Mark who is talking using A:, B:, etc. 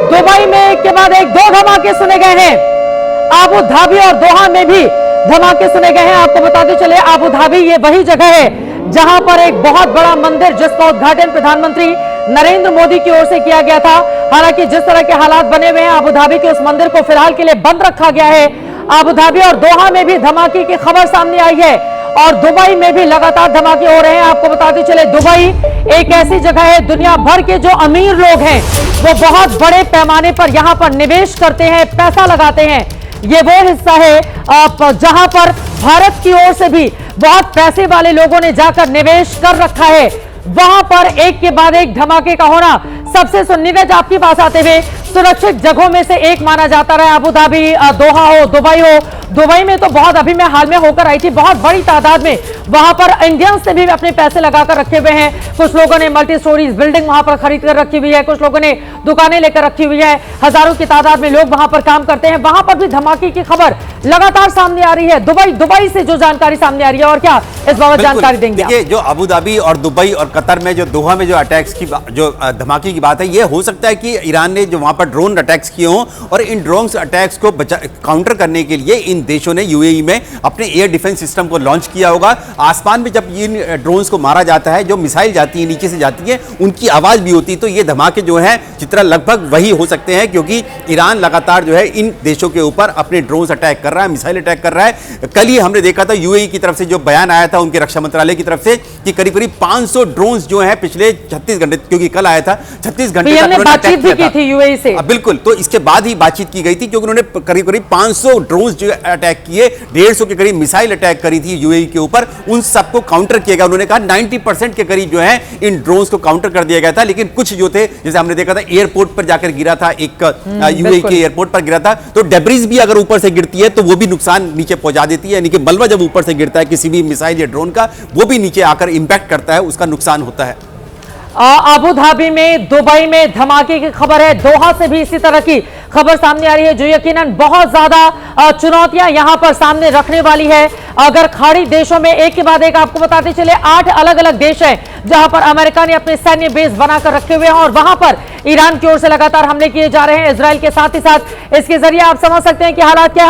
A: Dubai में एक के बाद एक 2 धमाके सुने गए हैं। अबू धाबी और दोहा में भी धमाके सुने गए हैं। आपको बताते चले, अबू धाबी ये वही जगह है जहां पर एक बहुत बड़ा मंदिर जिसका उद्घाटन प्रधानमंत्री नरेंद्र मोदी की ओर से किया गया था। हालांकि जिस तरह के हालात बने हुए हैं, अबू धाबी के उस मंदिर को फिलहाल के लिए बंद रखा गया है। अबू धाबी और दोहा में भी धमाके की खबर सामने आई है और दुबई में भी लगातार धमाके हो रहे हैं। आपको बताते चले, दुबई एक ऐसी जगह है, दुनिया भर के जो अमीर लोग हैं वो बहुत बड़े पैमाने पर यहां पर निवेश करते हैं, पैसा लगाते हैं। ये वो हिस्सा है जहां पर भारत की ओर से भी बहुत पैसे वाले लोगों ने जाकर निवेश कर रखा है। वहां पर एक के बाद एक धमाके का होना सबसे नीरज, आपके पास आते हुए, सुरक्षित जगहों में से एक माना जाता रहा। अबू धाबी, दोहा हो, दुबई हो। दुबई में तो बहुत, अभी मैं हाल में होकर आई थी, बहुत बड़ी तादाद में वहां पर इंडियंस ने भी अपने पैसे लगाकर रखे हुए हैं। कुछ लोगों ने मल्टी स्टोरीज बिल्डिंग वहां पर खरीद कर रखी हुई है, कुछ लोगों ने दुकानें लेकर रखी हुई है। हजारों की तादाद में लोग वहां पर काम करते हैं। वहां पर भी धमाके की खबर लगातार सामने आ रही है। दुबई से जो जानकारी सामने आ रही है, और क्या इस बाबत जानकारी देंगे?
B: देखिए, जो अबू धाबी और दुबई और कतर में जो दोहा में जो अटैक्स की, जो धमाके की बात है, ये हो सकता है कि ईरान ने जो वहां पर ड्रोन अटैक्स किए हों और इन ड्रोन अटैक्स को काउंटर करने के लिए इन देशों ने यूएई में अपने एयर डिफेंस सिस्टम को लॉन्च किया होगा। आसमान में जब इन ड्रोन्स को मारा जाता है, जो मिसाइल जाती है नीचे से जाती है, उनकी आवाज भी होती है। तो ये धमाके जो है चित्रा लगभग वही हो सकते हैं, क्योंकि ईरान लगातार जो है इन देशों के ऊपर अपने ड्रोन्स अटैक कर रहा है, मिसाइल अटैक कर रहा है। कल ही हमने देखा था यूएई की तरफ से जो बयान आया था उनके रक्षा मंत्रालय की तरफ से कि करीब करीब 500 ड्रोन्स जो है पिछले 36 घंटे, क्योंकि कल आया था, 36 घंटे तक
A: बातचीत भी की थी यूएई से।
B: बिल्कुल, तो इसके बाद ही बातचीत की गई थी, क्योंकि उन्होंने करीब करीब 500 ड्रोन्स जो अटैक किए, 150 के करीब मिसाइल अटैक करी थी यूएई के ऊपर। उन सबको काउंटर किया गया। उन्होंने कहा 90% के करीब जो है इन ड्रोन्स को काउंटर कर दिया गया था। लेकिन कुछ जो थे, जैसे हमने देखा था एयरपोर्ट पर जाकर गिरा था, एक यूएई के एयरपोर्ट पर गिरा था, तो डेब्रिस भी अगर ऊपर से गिरती है तो वो भी नुकसान नीचे पहुंचा देती है। यानी कि मलबा जब ऊपर से गिरता है किसी भी मिसाइल या ड्रोन का, वो भी नीचे आकर इंपैक्ट करता है, उसका नुकसान होता है।
A: अबू धाबी में, दुबई में धमाके की खबर है। दोहा से भी इसी तरह की खबर सामने आ रही है, जो यकीनन बहुत ज्यादा चुनौतियां यहां पर सामने रखने वाली है। अगर खाड़ी देशों में एक के बाद एक, आपको बताते चले, 8 अलग अलग देश हैं जहां पर अमेरिका ने अपने सैन्य बेस बनाकर रखे हुए हैं और वहां पर ईरान की ओर से लगातार हमले किए जा रहे हैं, इजराइल के साथ ही साथ। इसके जरिए आप समझ सकते हैं कि हालात क्या